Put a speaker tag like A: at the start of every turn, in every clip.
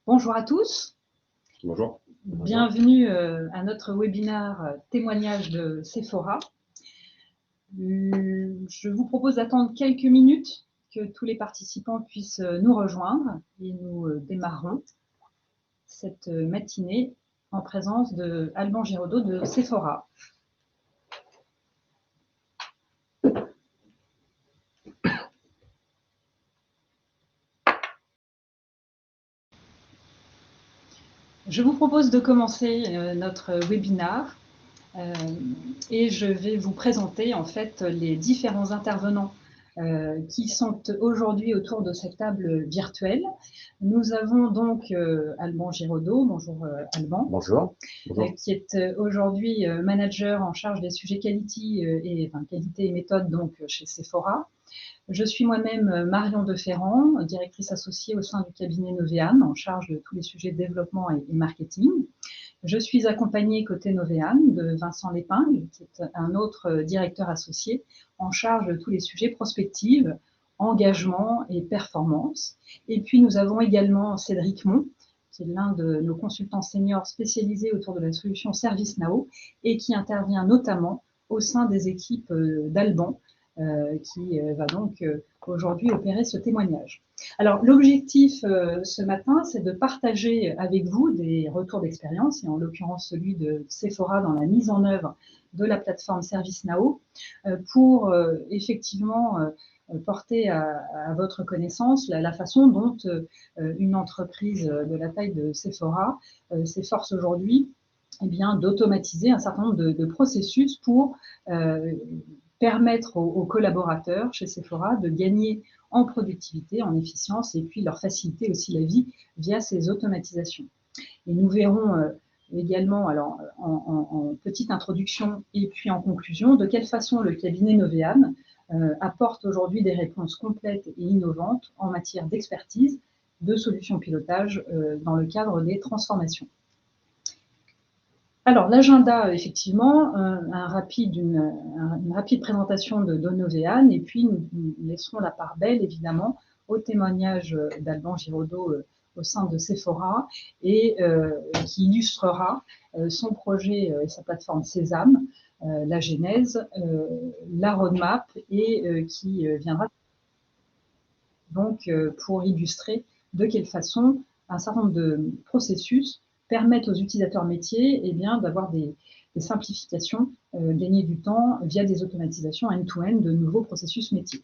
A: Bonjour à tous.
B: Bonjour.
A: Bienvenue à notre webinaire témoignage de Sephora. Je vous propose d'attendre quelques minutes que tous les participants puissent nous rejoindre et nous démarrons cette matinée en présence de Alban Giraudot de Sephora. Je vous propose de commencer notre webinaire et je vais vous présenter en fait les différents intervenants qui sont aujourd'hui autour de cette table virtuelle. Nous avons donc Alban Giraudot, bonjour Alban.
B: Bonjour.
A: Qui est aujourd'hui manager en charge des sujets qualité et méthode donc chez Sephora. Je suis moi-même Marion Deferrand, directrice associée au sein du cabinet Novéane, en charge de tous les sujets de développement et marketing. Je suis accompagnée côté Novéane de Vincent Lépingle, qui est un autre directeur associé en charge de tous les sujets prospective, engagement et performance. Et puis nous avons également Cédric Mont, qui est l'un de nos consultants seniors spécialisés autour de la solution ServiceNow et qui intervient notamment au sein des équipes d'Alban, qui va donc aujourd'hui opérer ce témoignage. Alors, l'objectif ce matin, c'est de partager avec vous des retours d'expérience, et en l'occurrence celui de Sephora dans la mise en œuvre de la plateforme ServiceNow, pour effectivement porter à votre connaissance la façon dont une entreprise de la taille de Sephora s'efforce aujourd'hui d'automatiser un certain nombre de processus pour permettre aux collaborateurs chez Sephora de gagner en productivité, en efficience, et puis leur faciliter aussi la vie via ces automatisations. Et nous verrons également, alors en petite introduction et puis en conclusion, de quelle façon le cabinet Novéane apporte aujourd'hui des réponses complètes et innovantes en matière d'expertise, de solutions pilotage dans le cadre des transformations. Alors, l'agenda, effectivement, une rapide présentation de Novéane, et puis nous laisserons la part belle, évidemment, au témoignage d'Alban Giraudot au sein de Sephora, et qui illustrera son projet et sa plateforme Sésame, la genèse, la roadmap, et qui viendra donc pour illustrer de quelle façon un certain nombre de processus permettent aux utilisateurs métiers d'avoir des simplifications, gagner du temps via des automatisations end-to-end de nouveaux processus métiers.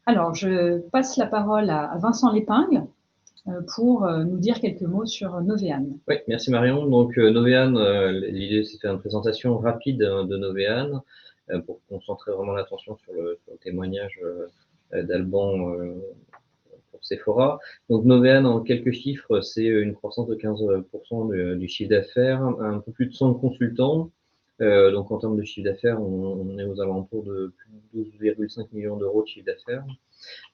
A: Alors, je passe la parole à Vincent Lépingle pour nous dire quelques mots sur Novéane.
C: Oui, merci Marion. Donc Novéane, l'idée c'est de faire une présentation rapide de Novéane pour concentrer vraiment l'attention sur le témoignage d'Alban pour Sephora. Donc Novéane, en quelques chiffres, c'est une croissance de 15% du chiffre d'affaires, un peu plus de 100 consultants. Donc en termes de chiffre d'affaires, on est aux alentours de plus de 12,5 millions d'euros de chiffre d'affaires.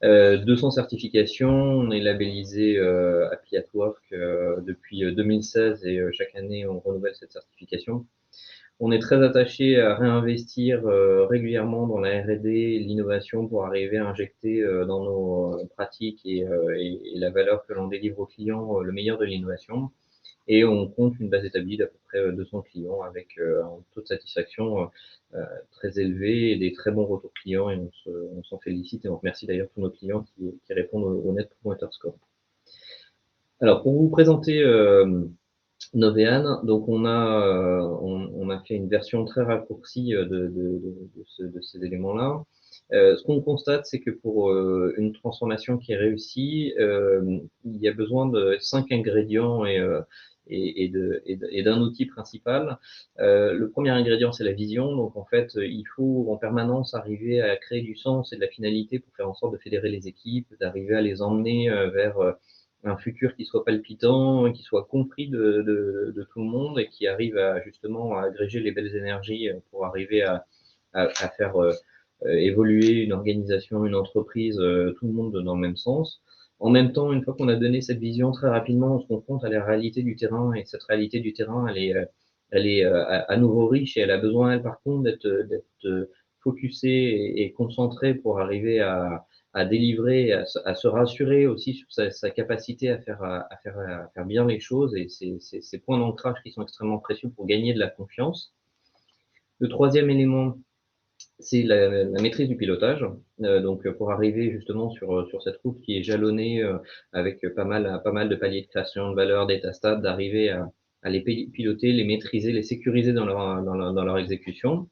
C: 200 certifications, on est labellisé Happy at Work depuis 2016 et chaque année on renouvelle cette certification. On est très attaché à réinvestir régulièrement dans la R&D, l'innovation pour arriver à injecter dans nos pratiques et la valeur que l'on délivre aux clients le meilleur de l'innovation. Et on compte une base établie d'à peu près 200 clients avec un taux de satisfaction très élevé et des très bons retours clients, et on s'en félicite et on remercie d'ailleurs tous nos clients qui répondent au Net Promoter Score. Alors, pour vous présenter Novéane, donc on a fait une version très raccourcie de ces éléments-là. Ce qu'on constate, c'est que pour une transformation qui est réussie, il y a besoin de 5 ingrédients et d'un outil principal. Le premier ingrédient, c'est la vision. Donc, en fait, il faut en permanence arriver à créer du sens et de la finalité pour faire en sorte de fédérer les équipes, d'arriver à les emmener vers un futur qui soit palpitant, qui soit compris de tout le monde et qui arrive à justement à agréger les belles énergies pour arriver à faire évoluer une organisation, une entreprise, tout le monde dans le même sens. En même temps, une fois qu'on a donné cette vision, très rapidement, on se confronte à la réalité du terrain, et cette réalité du terrain, elle est à nouveau riche, et elle a besoin, elle, par contre, d'être focusée et concentrée pour arriver à à délivrer, à se rassurer aussi sur sa capacité à faire bien les choses et ces points d'ancrage qui sont extrêmement précieux pour gagner de la confiance. Le troisième élément, c'est la maîtrise du pilotage. Donc, pour arriver justement sur cette route qui est jalonnée avec pas mal de paliers de création de valeur, d'état stable, d'arriver à les piloter, les maîtriser, les sécuriser dans leur exécution.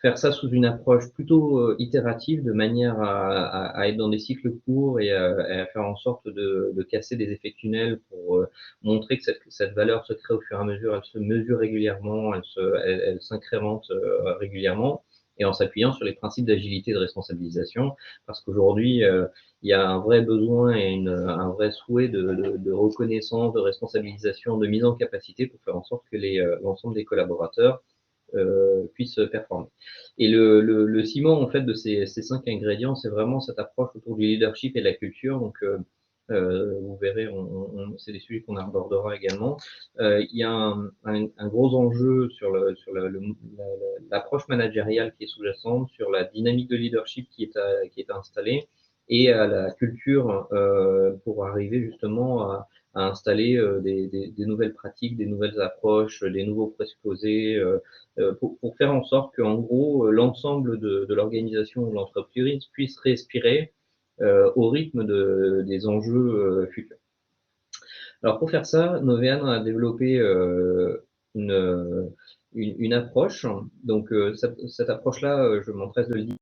C: Faire ça sous une approche plutôt itérative, de manière à être dans des cycles courts et à faire en sorte de casser des effets tunnels pour montrer que cette valeur se crée au fur et à mesure, elle se mesure régulièrement, elle s'incrémente régulièrement, et en s'appuyant sur les principes d'agilité et de responsabilisation, parce qu'aujourd'hui, il y a un vrai besoin et un vrai souhait de reconnaissance, de responsabilisation, de mise en capacité pour faire en sorte que l'ensemble des collaborateurs puissent performer. Et le ciment en fait de ces 5 ingrédients, c'est vraiment cette approche autour du leadership et de la culture. Donc vous verrez, c'est des sujets qu'on abordera également. Il y a un gros enjeu sur l'approche managériale qui est sous-jacente, sur la dynamique de leadership qui est installée, et à la culture pour arriver justement à installer des nouvelles pratiques, des nouvelles approches, des nouveaux présupposés, pour faire en sorte qu'en gros, l'ensemble de l'organisation ou de l'entreprise puisse respirer au rythme des enjeux futurs. Alors pour faire ça, Novean a développé une approche. Donc cette approche-là, je m'empresse de le dire,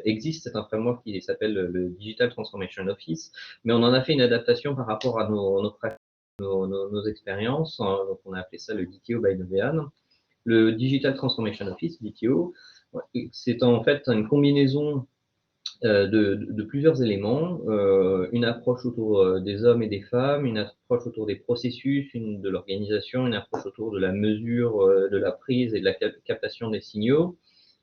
C: existe. C'est un framework qui s'appelle le Digital Transformation Office, mais on en a fait une adaptation par rapport à nos expériences. Donc on a appelé ça le DTO by Novean. Le Digital Transformation Office, DTO, c'est en fait une combinaison de plusieurs éléments, une approche autour des hommes et des femmes, une approche autour des processus, de l'organisation, une approche autour de la mesure, de la prise et de la captation des signaux,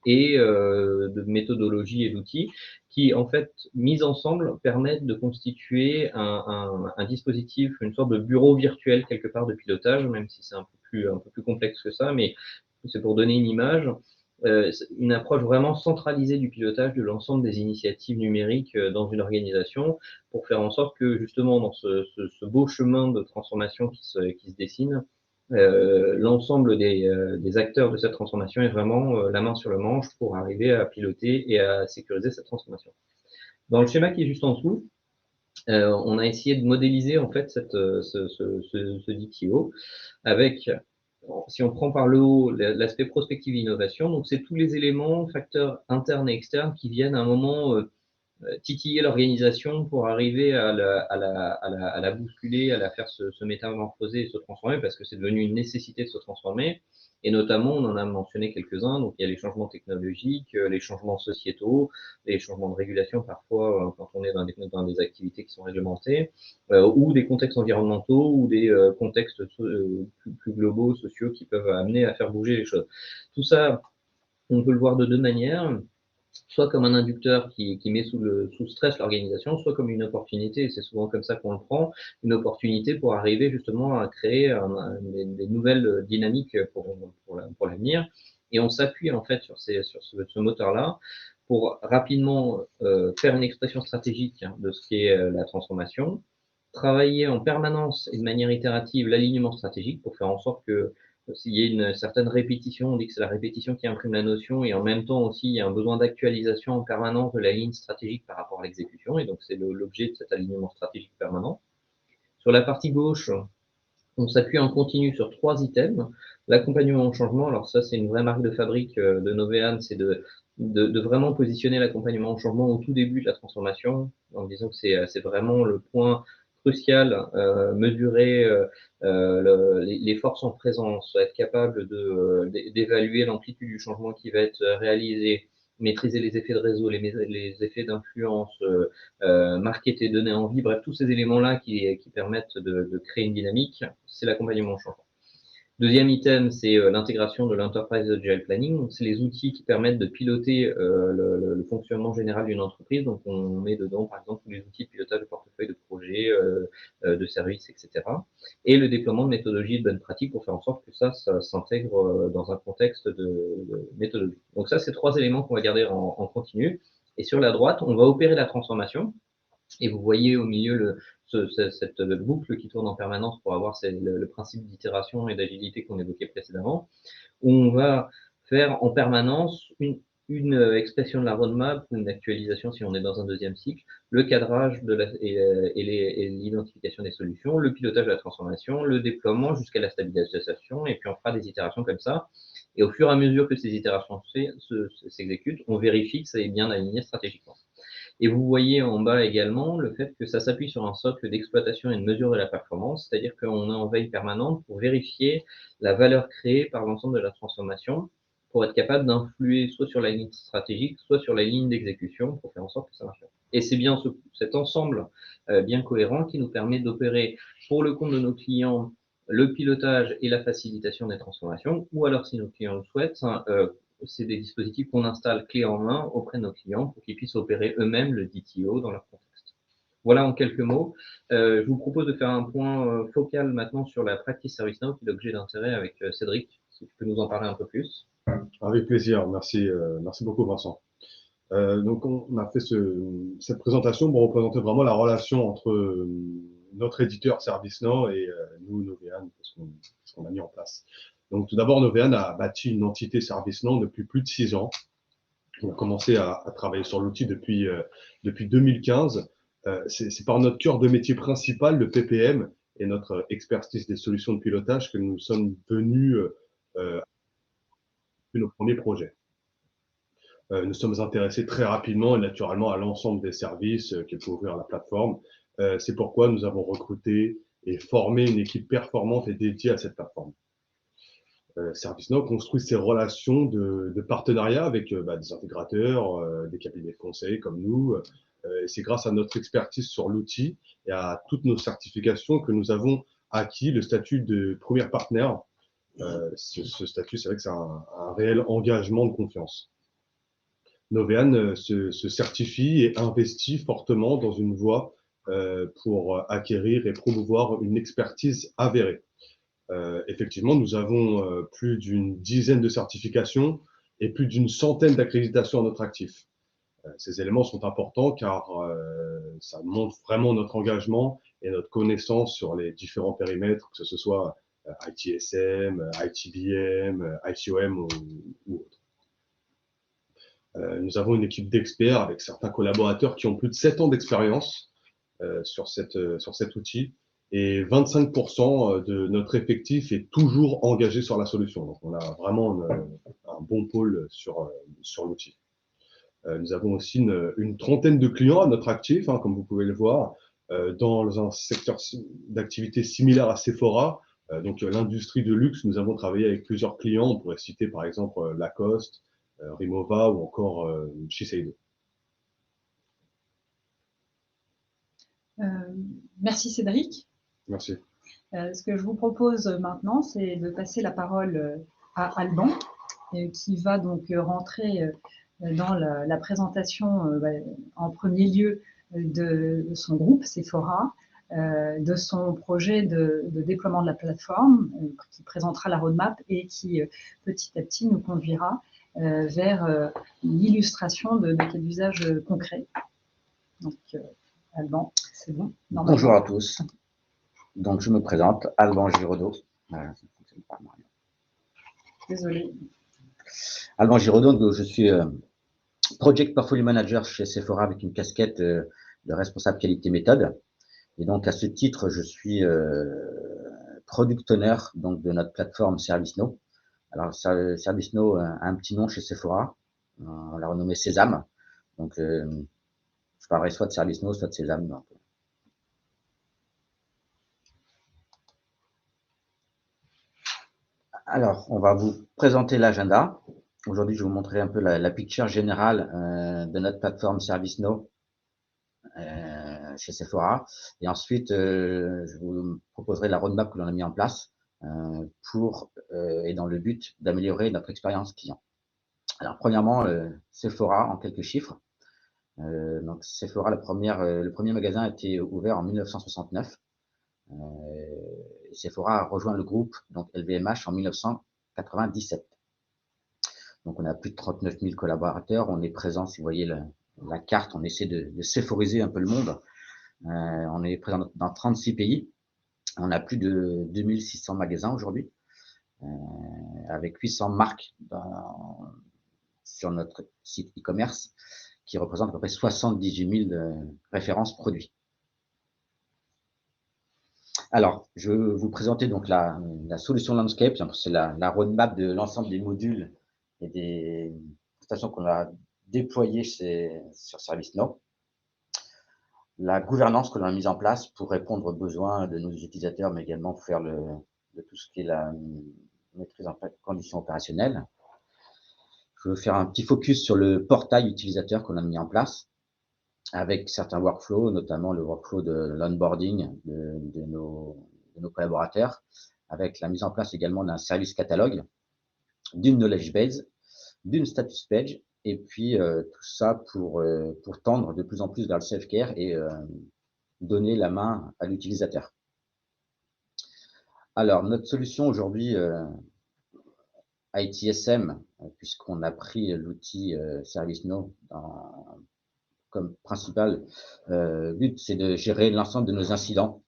C: et de méthodologie et d'outils qui, en fait, mis ensemble, permettent de constituer un dispositif, une sorte de bureau virtuel quelque part de pilotage, même si c'est un peu plus complexe que ça, mais c'est pour donner une image. Une approche vraiment centralisée du pilotage de l'ensemble des initiatives numériques dans une organisation, pour faire en sorte que justement dans ce beau chemin de transformation qui se dessine, l'ensemble des acteurs de cette transformation est vraiment la main sur le manche pour arriver à piloter et à sécuriser cette transformation. Dans le schéma qui est juste en dessous, on a essayé de modéliser en fait ce DTO avec, si on prend par le haut l'aspect prospective innovation, donc c'est tous les éléments, facteurs internes et externes qui viennent à un moment titiller l'organisation pour arriver à la bousculer, à la faire se métamorphoser et se transformer, parce que c'est devenu une nécessité de se transformer. Et notamment, on en a mentionné quelques-uns, donc il y a les changements technologiques, les changements sociétaux, les changements de régulation parfois quand on est dans des activités qui sont réglementées, ou des contextes environnementaux, ou des contextes plus globaux, sociaux, qui peuvent amener à faire bouger les choses. Tout ça, on peut le voir de deux manières, soit comme un inducteur qui met sous stress l'organisation, soit comme une opportunité, et c'est souvent comme ça qu'on le prend, une opportunité pour arriver justement à créer des nouvelles dynamiques pour l'avenir. Et on s'appuie en fait sur ce moteur-là pour rapidement faire une expression stratégique de ce qu'est la transformation, travailler en permanence et de manière itérative l'alignement stratégique pour faire en sorte que s'il y a une certaine répétition, on dit que c'est la répétition qui imprime la notion, et en même temps aussi il y a un besoin d'actualisation en permanence de la ligne stratégique par rapport à l'exécution, et donc c'est l'objet de cet alignement stratégique permanent. Sur la partie gauche, on s'appuie en continu sur 3 items. L'accompagnement au changement, alors ça c'est une vraie marque de fabrique de Novean, c'est de vraiment positionner l'accompagnement au changement au tout début de la transformation, en disant que c'est vraiment le point crucial, mesurer les forces en présence, être capable d'évaluer l'amplitude du changement qui va être réalisé, maîtriser les effets de réseau, les effets d'influence, marquer tes données en vie, bref, tous ces éléments-là qui permettent de créer une dynamique, c'est l'accompagnement au changement. Deuxième item, c'est l'intégration de l'Enterprise Agile Planning. Donc, c'est les outils qui permettent de piloter le fonctionnement général d'une entreprise. Donc, on met dedans, par exemple, tous les outils de pilotage de portefeuille de projets, de services, etc. Et le déploiement de méthodologies et de bonnes pratiques pour faire en sorte que ça s'intègre dans un contexte de méthodologie. Donc ça, c'est 3 éléments qu'on va garder en continu. Et sur la droite, on va opérer la transformation. Et vous voyez au milieu cette boucle qui tourne en permanence pour avoir le principe d'itération et d'agilité qu'on évoquait précédemment, où on va faire en permanence une expression de la roadmap, une actualisation si on est dans un deuxième cycle, le cadrage et l'identification des solutions, le pilotage de la transformation, le déploiement jusqu'à la stabilisation, et puis on fera des itérations comme ça. Et au fur et à mesure que ces itérations s'exécutent, on vérifie que ça est bien aligné stratégiquement. Et vous voyez en bas également le fait que ça s'appuie sur un socle d'exploitation et de mesure de la performance, c'est-à-dire qu'on est en veille permanente pour vérifier la valeur créée par l'ensemble de la transformation, pour être capable d'influer soit sur la ligne stratégique, soit sur la ligne d'exécution, pour faire en sorte que ça marche bien. Et c'est bien cet ensemble bien cohérent qui nous permet d'opérer pour le compte de nos clients le pilotage et la facilitation des transformations, ou alors si nos clients le souhaitent, c'est des dispositifs qu'on installe clé en main auprès de nos clients pour qu'ils puissent opérer eux-mêmes le DTO dans leur contexte. Voilà en quelques mots. Je vous propose de faire un point focal maintenant sur la practice ServiceNow qui est l'objet d'intérêt avec Cédric, si tu peux nous en parler un peu plus.
B: Avec plaisir, merci, merci beaucoup Vincent. Donc on a fait cette présentation pour représenter vraiment la relation entre notre éditeur ServiceNow et nous, Novean, ce qu'on a mis en place. Donc tout d'abord, Novean a bâti une entité ServiceNow depuis plus de 6 ans. On a commencé à travailler sur l'outil depuis 2015. C'est par notre cœur de métier principal, le PPM, et notre expertise des solutions de pilotage que nous sommes venus nos premiers projets. Nous sommes intéressés très rapidement et naturellement à l'ensemble des services qu'elle peut ouvrir la plateforme. C'est pourquoi nous avons recruté et formé une équipe performante et dédiée à cette plateforme. ServiceNow construit ses relations de partenariat avec des intégrateurs, des cabinets de conseil comme nous. C'est grâce à notre expertise sur l'outil et à toutes nos certifications que nous avons acquis le statut de premier partenaire. Ce statut, c'est vrai que c'est un réel engagement de confiance. Novean se certifie et investit fortement dans une voie pour acquérir et promouvoir une expertise avérée. Effectivement, nous avons plus d'une dizaine de certifications et plus d'une centaine d'accréditations à notre actif. Ces éléments sont importants car ça montre vraiment notre engagement et notre connaissance sur les différents périmètres, que ce soit ITSM, ITBM, ITOM ou autre. Nous avons une équipe d'experts avec certains collaborateurs qui ont plus de 7 ans d'expérience sur cet outil et 25% de notre effectif est toujours engagé sur la solution. Donc, on a vraiment un bon pôle sur l'outil. Nous avons aussi une trentaine de clients à notre actif, comme vous pouvez le voir, dans un secteur d'activité similaire à Sephora. Donc, l'industrie de luxe, nous avons travaillé avec plusieurs clients. On pourrait citer par exemple Lacoste, Rimowa ou encore Shiseido.
A: Merci Cédric.
B: Merci.
A: Ce que je vous propose maintenant, c'est de passer la parole à Alban, qui va donc rentrer dans la présentation en premier lieu de son groupe Sephora, de son projet de déploiement de la plateforme, qui présentera la roadmap et qui petit à petit nous conduira vers l'illustration de cas d'usage concrets. Donc, Alban, c'est bon.
D: Bonjour à tous. Donc, je me présente, Alban Giraudot.
A: Désolé.
D: Alban Giraudot, donc, je suis Project Portfolio Manager chez Sephora avec une casquette de responsable qualité méthode. Et donc, à ce titre, je suis Product Owner donc, de notre plateforme ServiceNow. Alors, ServiceNow a un petit nom chez Sephora. On l'a renommé Sésame. Donc, je parlerai soit de ServiceNow, soit de Sésame. Donc. Alors, on va vous présenter l'agenda. Aujourd'hui, je vais vous montrer un peu la picture générale de notre plateforme ServiceNow chez Sephora. Et ensuite, je vous proposerai la roadmap que l'on a mis en place et dans le but d'améliorer notre expérience client. Alors, premièrement, Sephora en quelques chiffres. Donc, Sephora, le premier magasin a été ouvert en 1969. Sephora a rejoint le groupe donc LVMH en 1997. Donc, on a plus de 39 000 collaborateurs. On est présent, si vous voyez la carte, on essaie de séphoriser un peu le monde. On est présent dans 36 pays. On a plus de 2600 magasins aujourd'hui, avec 800 marques sur notre site e-commerce, qui représente à peu près 78 000 références produits. Alors, je vais vous présenter donc la solution Landscape. C'est la roadmap de l'ensemble des modules et des prestations qu'on a déployées sur ServiceNow. La gouvernance que l'on a mise en place pour répondre aux besoins de nos utilisateurs, mais également pour faire de tout ce qui est la maîtrise en conditions opérationnelles. Je veux faire un petit focus sur le portail utilisateur qu'on a mis en place, avec certains workflows, notamment le workflow de l'onboarding de nos collaborateurs, avec la mise en place également d'un service catalogue, d'une knowledge base, d'une status page, et puis tout ça pour tendre de plus en plus vers le self-care et donner la main à l'utilisateur. Alors, notre solution aujourd'hui, ITSM, puisqu'on a pris l'outil ServiceNow comme principal but, c'est de gérer l'ensemble de nos incidents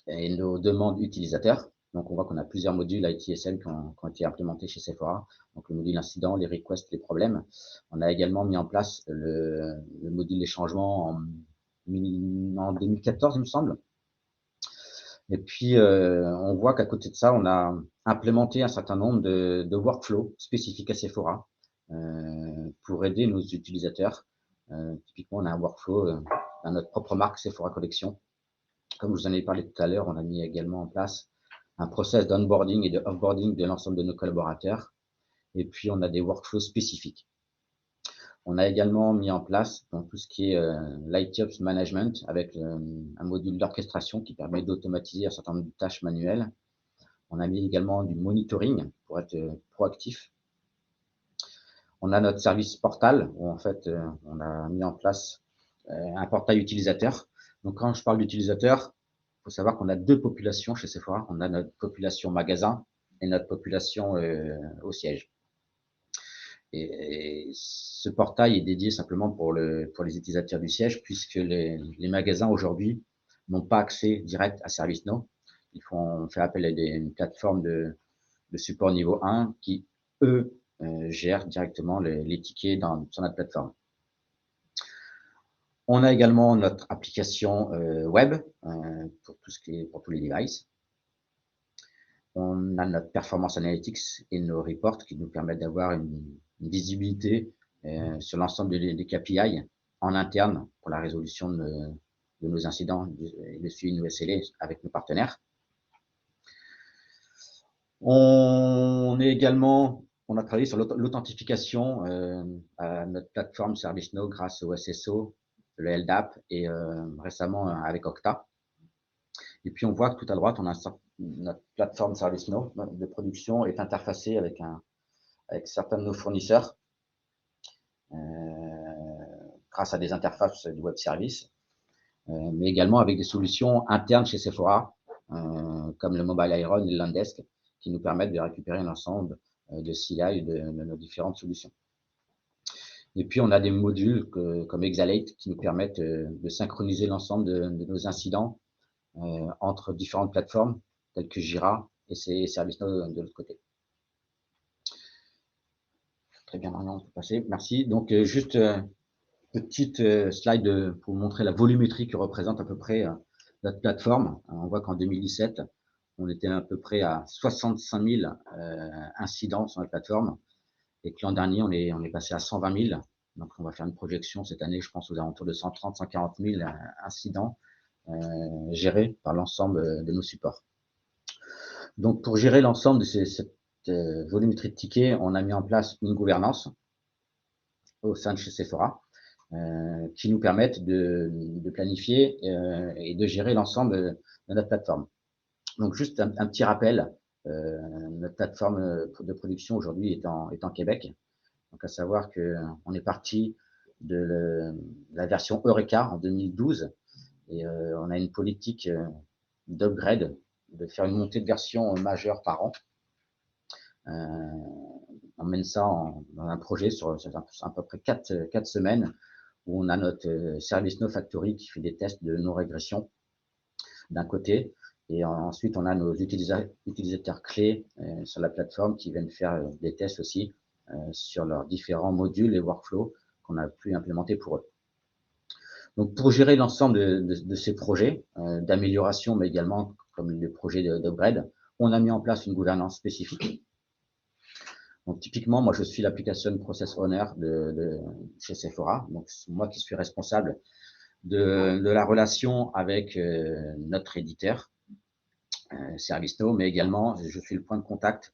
D: et nos demandes utilisateurs. Donc, on voit qu'on a plusieurs modules ITSM qui ont été implémentés chez Sephora. Donc, le module incident, les requests, les problèmes. On a également mis en place le module des changements en 2014, il me semble. Et puis, on voit qu'à côté de ça, on a implémenté un certain nombre de workflows spécifiques à Sephora pour aider nos utilisateurs. Typiquement, on a un workflow à notre propre marque Sephora Collection. Comme je vous en ai parlé tout à l'heure, on a mis également en place un process d'onboarding et de offboarding de l'ensemble de nos collaborateurs. Et puis, on a des workflows spécifiques. On a également mis en place donc, tout ce qui est l'ITOps Management avec un module d'orchestration qui permet d'automatiser un certain nombre de tâches manuelles. On a mis également du monitoring pour être proactif. On a notre service portal où en fait on a mis en place un portail utilisateur. Donc quand je parle d'utilisateur, il faut savoir qu'on a deux populations chez Sephora. On a notre population magasin et notre population au siège. Et ce portail est dédié simplement pour les utilisateurs du siège, puisque les magasins aujourd'hui n'ont pas accès direct à ServiceNow. On fait appel à une plateforme de support niveau 1 qui, eux, gèrent directement les tickets sur notre plateforme. On a également notre application web pour tous les devices. On a notre Performance Analytics et nos reports qui nous permettent d'avoir une visibilité sur l'ensemble des KPI en interne pour la résolution de nos incidents et le suivi de nos SLA avec nos partenaires. On a travaillé sur l'authentification à notre plateforme ServiceNow grâce au SSO, le LDAP et récemment avec Okta. Et puis on voit que tout à droite, on a notre plateforme ServiceNow de production est interfacée avec certains de nos fournisseurs grâce à des interfaces de web service, mais également avec des solutions internes chez Sephora, comme le Mobile Iron et le Landesk, qui nous permettent de récupérer l'ensemble de CI de nos différentes solutions. Et puis, on a des modules comme Exalate qui nous permettent de synchroniser l'ensemble de nos incidents entre différentes plateformes, telles que Jira et ServiceNow de l'autre côté. Très bien, Marion, on peut passer. Merci. Donc, juste petite slide pour vous montrer la volumétrie que représente à peu près notre plateforme. On voit qu'en 2017, on était à peu près à 65 000 incidents sur la plateforme et que l'an dernier, on est passé à 120 000. Donc, on va faire une projection cette année, je pense, aux alentours de 130 000, 140 000 incidents gérés par l'ensemble de nos supports. Donc, pour gérer l'ensemble de cette volumétrie de tickets, on a mis en place une gouvernance au sein de chez Sephora qui nous permettent de planifier et de gérer l'ensemble de notre plateforme. Donc, juste un petit rappel, notre plateforme de production aujourd'hui est en Québec. Donc, à savoir qu'on est parti de la version Eureka en 2012 et on a une politique d'upgrade, de faire une montée de version majeure par an. On mène ça dans un projet sur à peu près 4 semaines où on a notre ServiceNow Factory qui fait des tests de non-régression d'un côté, et ensuite on a nos utilisateurs clés sur la plateforme qui viennent faire des tests aussi sur leurs différents modules et workflows qu'on a pu implémenter pour eux. Donc pour gérer l'ensemble de ces projets d'amélioration, mais également comme les projets d'upgrade, on a mis en place une gouvernance spécifique. Donc typiquement, moi je suis l'application process owner chez Sephora, donc c'est moi qui suis responsable de la relation avec notre éditeur ServiceNow, mais également je suis le point de contact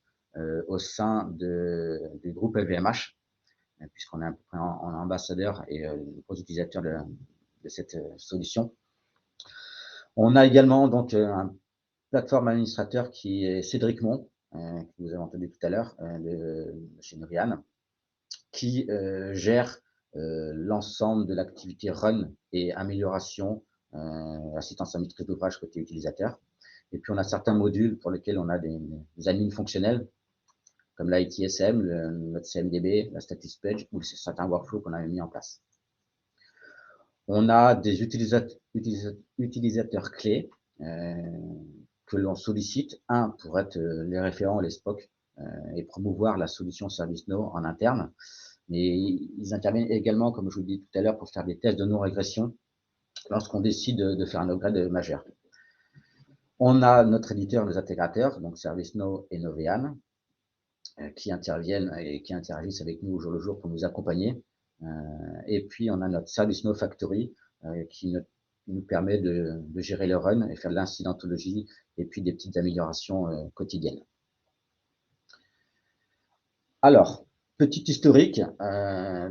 D: au sein du groupe LVMH, puisqu'on est à peu près en ambassadeur et aux utilisateurs de cette solution. On a également donc un plateforme administrateur qui est Cédric Mont, que vous avez entendu tout à l'heure, de chez Novian, qui gère l'ensemble de l'activité run et amélioration, assistance à maîtrise d'ouvrage côté utilisateur. Et puis on a certains modules pour lesquels on a des admins fonctionnels, comme l'ITSM, notre CMDB, la status page, ou certains workflows qu'on a mis en place. On a des utilisateurs clés que l'on sollicite, pour être les référents, les SPOC, et promouvoir la solution ServiceNow en interne. Mais ils interviennent également, comme je vous l'ai dit tout à l'heure, pour faire des tests de non-régression lorsqu'on décide de faire un upgrade majeur. On a notre éditeur, nos intégrateurs, donc ServiceNow et Novean, qui interviennent et qui interagissent avec nous au jour le jour pour nous accompagner. Et puis, on a notre ServiceNow Factory qui nous permet de gérer le run et faire de l'incidentologie et puis des petites améliorations quotidiennes. Alors, petit historique,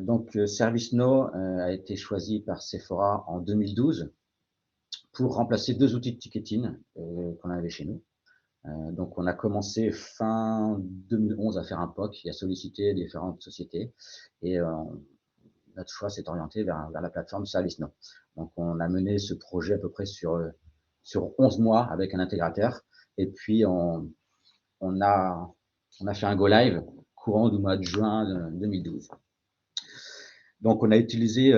D: donc ServiceNow a été choisi par Sephora en 2012 pour remplacer 2 outils de ticketing qu'on avait chez nous. Donc, on a commencé fin 2011 à faire un POC et à solliciter différentes sociétés. Et notre choix s'est orienté vers la plateforme ServiceNow. Donc, on a mené ce projet à peu près sur 11 mois avec un intégrateur. Et puis, on a fait un go live courant du mois de juin 2012. Donc, on a utilisé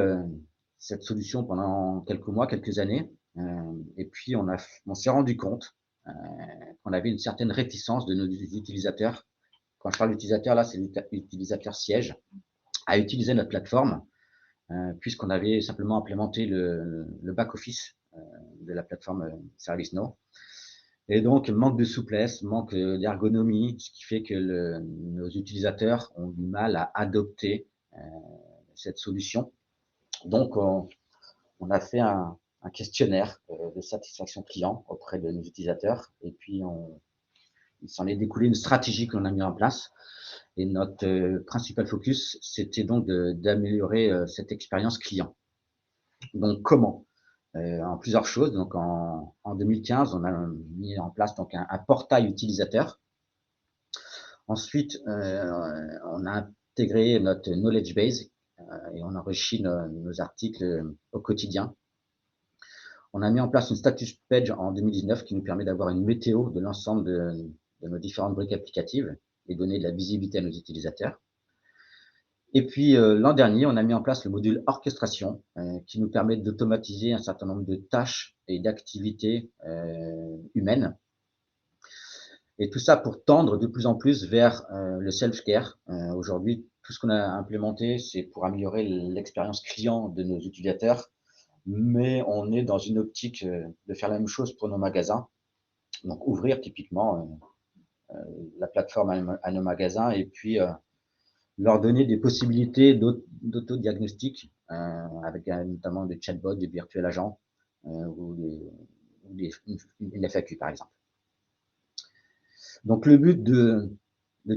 D: cette solution pendant quelques mois, quelques années. Et puis, on s'est rendu compte qu'on avait une certaine réticence de nos utilisateurs. Quand je parle d'utilisateurs, là, c'est l'utilisateur siège, à utiliser notre plateforme, puisqu'on avait simplement implémenté le back-office de la plateforme ServiceNow. Et donc, manque de souplesse, manque d'ergonomie, ce qui fait que nos utilisateurs ont du mal à adopter cette solution. Donc, on a fait un questionnaire de satisfaction client auprès de nos utilisateurs. Et puis, il s'en est découlé une stratégie qu'on a mis en place. Et notre principal focus, c'était donc d'améliorer cette expérience client. Donc, comment ? En plusieurs choses. Donc, en 2015, on a mis en place donc un portail utilisateur. Ensuite, on a intégré notre knowledge base et on enrichit nos articles au quotidien. On a mis en place une status page en 2019 qui nous permet d'avoir une météo de l'ensemble de nos différentes briques applicatives et donner de la visibilité à nos utilisateurs. Et puis, l'an dernier, on a mis en place le module orchestration qui nous permet d'automatiser un certain nombre de tâches et d'activités humaines. Et tout ça pour tendre de plus en plus vers le self-care. Aujourd'hui, tout ce qu'on a implémenté, c'est pour améliorer l'expérience client de nos utilisateurs, mais on est dans une optique de faire la même chose pour nos magasins. Donc, ouvrir typiquement la plateforme à nos magasins et puis leur donner des possibilités d'autodiagnostic avec notamment des chatbots, des virtuels agents ou une FAQ par exemple. Donc le but de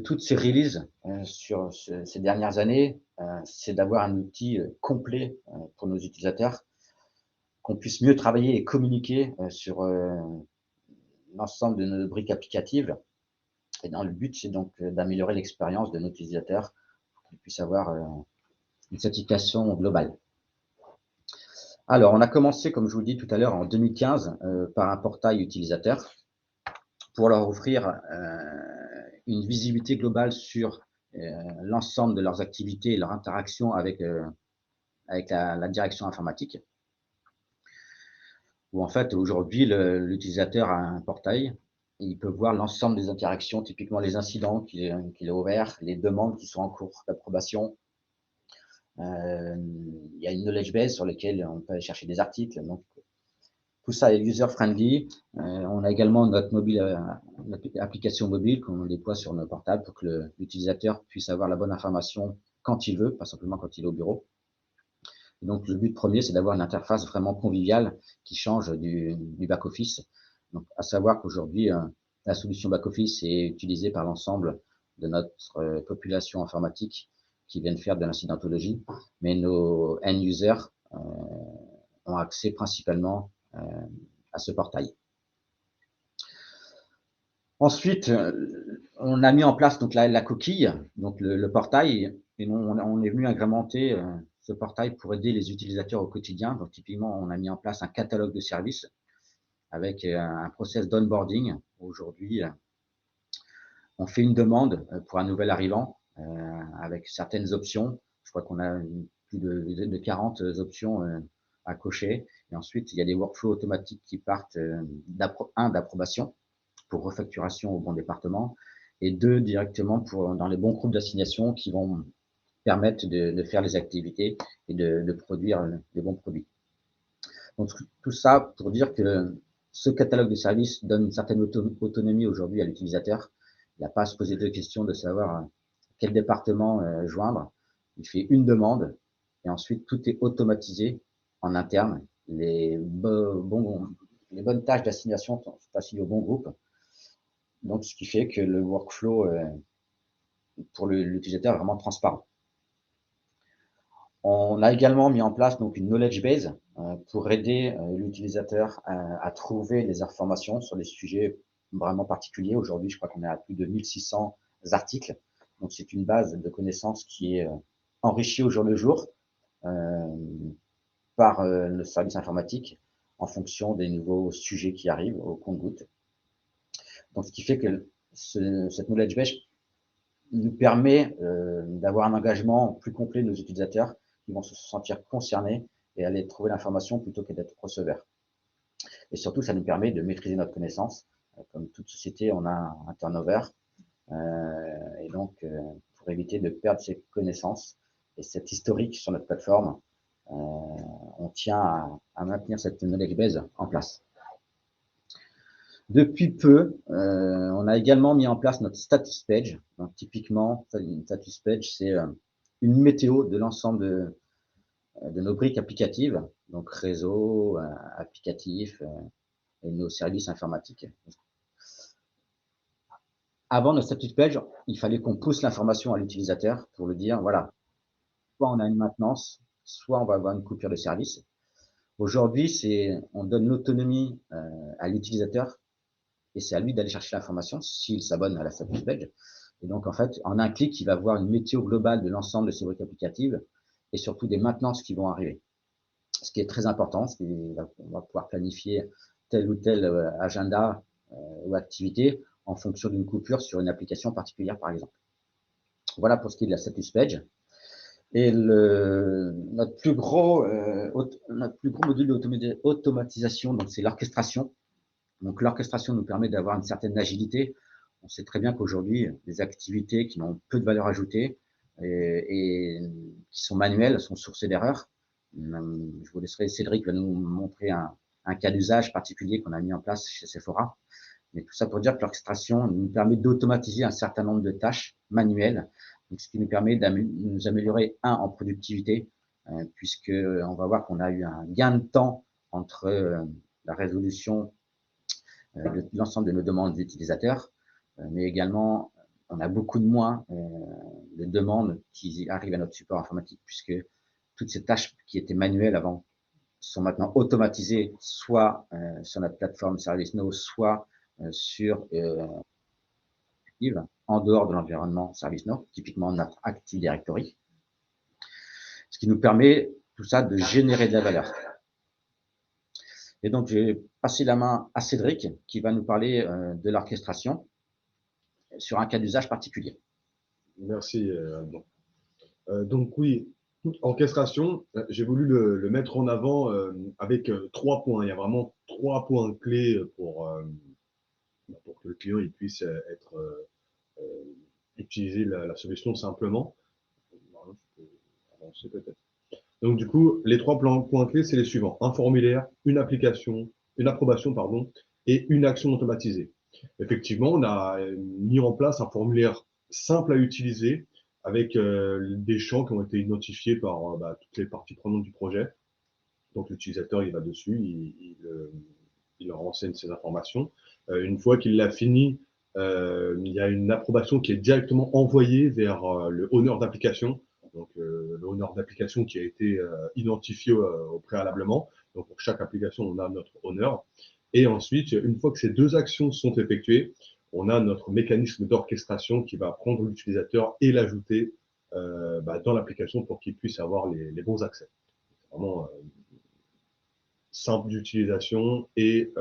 D: toutes ces releases sur ces dernières années, c'est d'avoir un outil complet pour nos utilisateurs, qu'on puisse mieux travailler et communiquer sur l'ensemble de nos briques applicatives. Et dans le but, c'est donc d'améliorer l'expérience de nos utilisateurs pour qu'ils puissent avoir une satisfaction globale. Alors, on a commencé, comme je vous dis tout à l'heure, en 2015 par un portail utilisateur pour leur offrir une visibilité globale sur l'ensemble de leurs activités et leur interaction avec avec la direction informatique, où en fait aujourd'hui l'utilisateur a un portail et il peut voir l'ensemble des interactions, typiquement les incidents qu'il a ouverts, les demandes qui sont en cours d'approbation. Il y a une knowledge base sur laquelle on peut aller chercher des articles. Donc, tout ça est user-friendly. On a également notre application mobile qu'on déploie sur nos portables pour que l'utilisateur puisse avoir la bonne information quand il veut, pas simplement quand il est au bureau. Et donc, le but premier, c'est d'avoir une interface vraiment conviviale qui change du back-office. Donc, à savoir qu'aujourd'hui, la solution back-office est utilisée par l'ensemble de notre population informatique qui viennent faire de l'incidentologie, mais nos end-users ont accès principalement à ce portail. Ensuite, on a mis en place donc la coquille, donc le portail, et on est venu agrémenter ce portail pour aider les utilisateurs au quotidien. Donc typiquement, on a mis en place un catalogue de services avec un process d'onboarding. Aujourd'hui, on fait une demande pour un nouvel arrivant avec certaines options. Je crois qu'on a plus de 40 options à cocher. Et ensuite, il y a des workflows automatiques qui partent d'approbation pour refacturation au bon département et 2 directement dans les bons groupes d'assignation qui vont permettre de faire les activités et de produire des bons produits. Donc, tout ça pour dire que ce catalogue de services donne une certaine autonomie aujourd'hui à l'utilisateur. Il n'a pas à se poser de questions de savoir quel département joindre. Il fait une demande et ensuite tout est automatisé en interne. Les bonnes tâches d'assignation sont assignées au bon groupe. Donc, ce qui fait que le workflow pour l'utilisateur est vraiment transparent. On a également mis en place donc une knowledge base pour aider l'utilisateur à trouver des informations sur des sujets vraiment particuliers. Aujourd'hui, je crois qu'on est à plus de 1600 articles. Donc, c'est une base de connaissances qui est enrichie au jour le jour par le service informatique en fonction des nouveaux sujets qui arrivent au compte-gouttes. Donc, ce qui fait que cette knowledge base nous permet d'avoir un engagement plus complet de nos utilisateurs qui vont se sentir concernés et aller trouver l'information plutôt que d'être receveurs. Et surtout, ça nous permet de maîtriser notre connaissance. Comme toute société, on a un turnover. Et donc, pour éviter de perdre ces connaissances et cet historique sur notre plateforme, on tient à maintenir cette knowledge base en place. Depuis peu, on a également mis en place notre status page. Donc, typiquement, une status page, c'est une météo de l'ensemble de nos briques applicatives, donc réseau, applicatif et nos services informatiques. Avant notre status page, il fallait qu'on pousse l'information à l'utilisateur pour lui dire, voilà, soit on a une maintenance, soit on va avoir une coupure de service. Aujourd'hui, on donne l'autonomie à l'utilisateur et c'est à lui d'aller chercher l'information s'il s'abonne à la status page. Et donc, en fait, en un clic, il va voir une météo globale de l'ensemble de ses briques applicatives et surtout des maintenances qui vont arriver. Ce qui est très important, on va pouvoir planifier tel ou tel agenda ou activité en fonction d'une coupure sur une application particulière, par exemple. Voilà pour ce qui est de la status page. Et notre plus gros module d'automatisation, donc c'est l'orchestration. Donc l'orchestration nous permet d'avoir une certaine agilité. On sait très bien qu'aujourd'hui, les activités qui n'ont peu de valeur ajoutée et qui sont manuelles sont sources d'erreurs. Je vous laisserai, Cédric va nous montrer un cas d'usage particulier qu'on a mis en place chez Sephora. Mais tout ça pour dire que l'orchestration nous permet d'automatiser un certain nombre de tâches manuelles, donc ce qui nous permet de nous améliorer, en productivité, puisque on va voir qu'on a eu un gain de temps entre la résolution de l'ensemble de nos demandes d'utilisateurs, mais également on a beaucoup de moins de demandes qui arrivent à notre support informatique, puisque toutes ces tâches qui étaient manuelles avant sont maintenant automatisées, soit sur notre plateforme ServiceNow, soit sur en dehors de l'environnement ServiceNow, typiquement notre Active Directory, ce qui nous permet tout ça de générer de la valeur. Et donc, j'ai passé la main à Cédric qui va nous parler de l'orchestration sur un cas d'usage particulier.
B: Merci, Alban. Donc oui, Orchestration, j'ai voulu le mettre en avant avec 3 points. Il y a vraiment 3 points clés pour que le client il puisse utiliser la solution simplement. Je peux avancer peut-être. Donc, du coup, les 3 points clés, c'est les suivants. Un formulaire, une approbation, pardon, et une action automatisée. Effectivement, on a mis en place un formulaire simple à utiliser avec des champs qui ont été identifiés par toutes les parties prenantes du projet. Donc, l'utilisateur, il va dessus, il renseigne ses informations. Une fois qu'il l'a fini, il y a une approbation qui est directement envoyée vers le owner d'application. Donc, le owner d'application qui a été identifié préalablement. Donc, pour chaque application, on a notre owner. Et ensuite, une fois que ces 2 actions sont effectuées, on a notre mécanisme d'orchestration qui va prendre l'utilisateur et l'ajouter dans l'application pour qu'il puisse avoir les bons accès. C'est vraiment simple d'utilisation et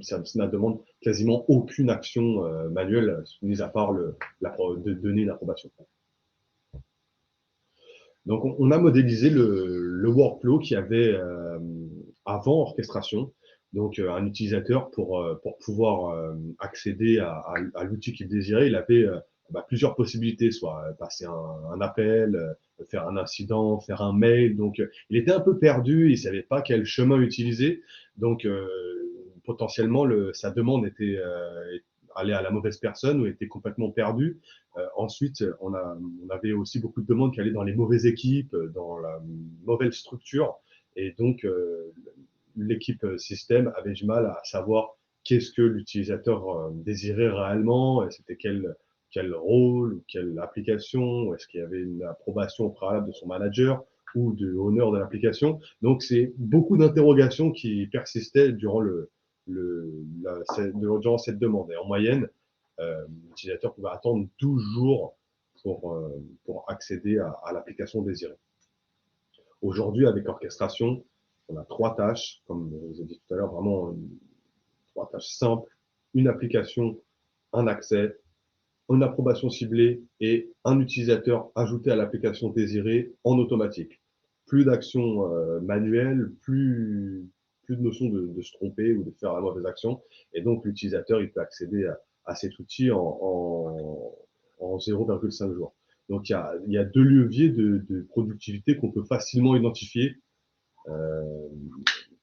B: ça ne demande quasiment aucune action manuelle, mis à part de donner une approbation. Donc, on a modélisé le workflow qu'il y avait avant orchestration. Donc, un utilisateur, pour pouvoir accéder à l'outil qu'il désirait, il avait plusieurs possibilités, soit passer un appel, faire un incident, faire un mail. Donc, il était un peu perdu, il ne savait pas quel chemin utiliser. Donc, potentiellement, sa demande était allée à la mauvaise personne ou était complètement perdue. Ensuite, on avait aussi beaucoup de demandes qui allaient dans les mauvaises équipes, dans la mauvaise structure. Et donc, l'équipe système avait du mal à savoir qu'est-ce que l'utilisateur désirait réellement, c'était quel rôle, quelle application, est-ce qu'il y avait une approbation préalable de son manager ou de l'honneur de l'application. Donc, c'est beaucoup d'interrogations qui persistaient durant durant cette demande. Et en moyenne, l'utilisateur pouvait attendre 12 jours pour accéder à l'application désirée. Aujourd'hui, avec orchestration, on a 3 tâches, comme je vous ai dit tout à l'heure, vraiment 3 tâches simples, une application, un accès, une approbation ciblée et un utilisateur ajouté à l'application désirée en automatique. Plus d'actions manuelles, plus de notion de se tromper ou de faire la mauvaise action. Et donc, l'utilisateur, il peut accéder à cet outil en 0,5 jours. Donc, il y a 2 leviers de productivité qu'on peut facilement identifier.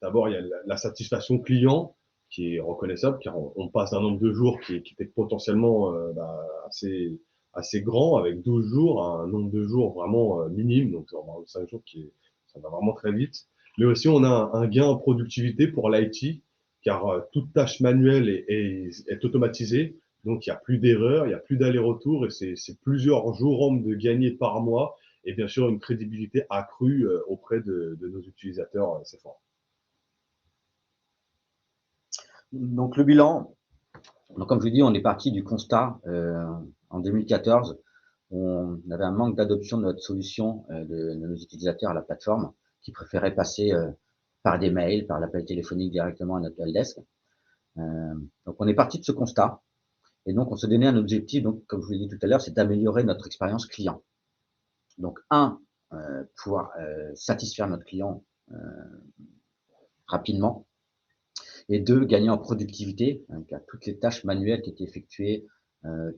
B: D'abord, il y a la satisfaction client qui est reconnaissable, car on passe d'un nombre de jours qui était potentiellement assez grand, avec 12 jours, à un nombre de jours vraiment minime, donc 5 jours ça va vraiment très vite. Mais aussi, on a un gain en productivité pour l'IT, car toute tâche manuelle est automatisée, donc il n'y a plus d'erreurs, il n'y a plus d'aller-retour, et c'est plusieurs jours de gagner par mois, et bien sûr une crédibilité accrue auprès de nos utilisateurs Sephora.
D: Donc le bilan, donc comme je vous dis, on est parti du constat en 2014, on avait un manque d'adoption de notre solution de nos utilisateurs à la plateforme, qui préféraient passer par des mails, par l'appel téléphonique directement à notre helpdesk. Donc on est parti de ce constat, et donc on se donnait un objectif, donc comme je vous l'ai dit tout à l'heure, c'est d'améliorer notre expérience client. Donc pouvoir satisfaire notre client rapidement, et 2, gagner en productivité, car toutes les tâches manuelles qui étaient effectuées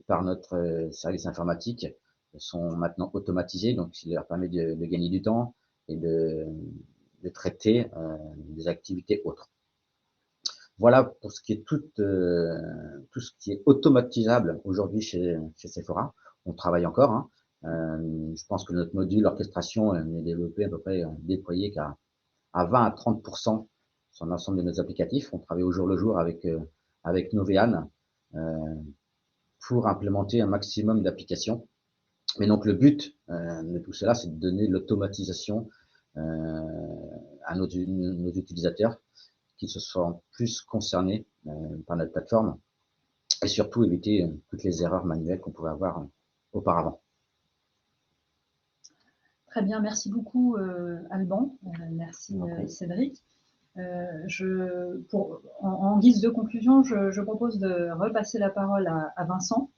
D: par notre service informatique sont maintenant automatisées, donc ce qui leur permet de gagner du temps et de traiter des activités autres. Voilà pour ce qui est tout ce qui est automatisable aujourd'hui chez Sephora. On travaille encore, hein. Je pense que notre module orchestration est développé à peu près déployé qu'à 20 à 30% sur l'ensemble de nos applicatifs. On travaille au jour le jour avec Novean pour implémenter un maximum d'applications. Mais donc le but de tout cela, c'est de donner l'automatisation à nos utilisateurs, qui se sentent plus concernés par notre plateforme, et surtout éviter toutes les erreurs manuelles qu'on pouvait avoir auparavant.
A: Très bien, merci beaucoup Alban, merci Cédric. En guise de conclusion, je propose de repasser la parole à Vincent.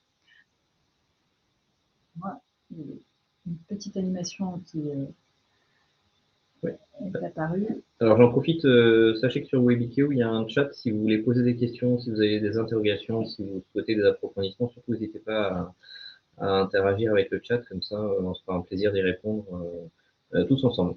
A: Voilà, une petite animation qui est apparu.
C: Alors j'en profite, sachez que sur Webikio, il y a un chat si vous voulez poser des questions, si vous avez des interrogations, si vous souhaitez des approfondissements, surtout n'hésitez pas à interagir avec le chat, comme ça on se fera un plaisir d'y répondre tous ensemble.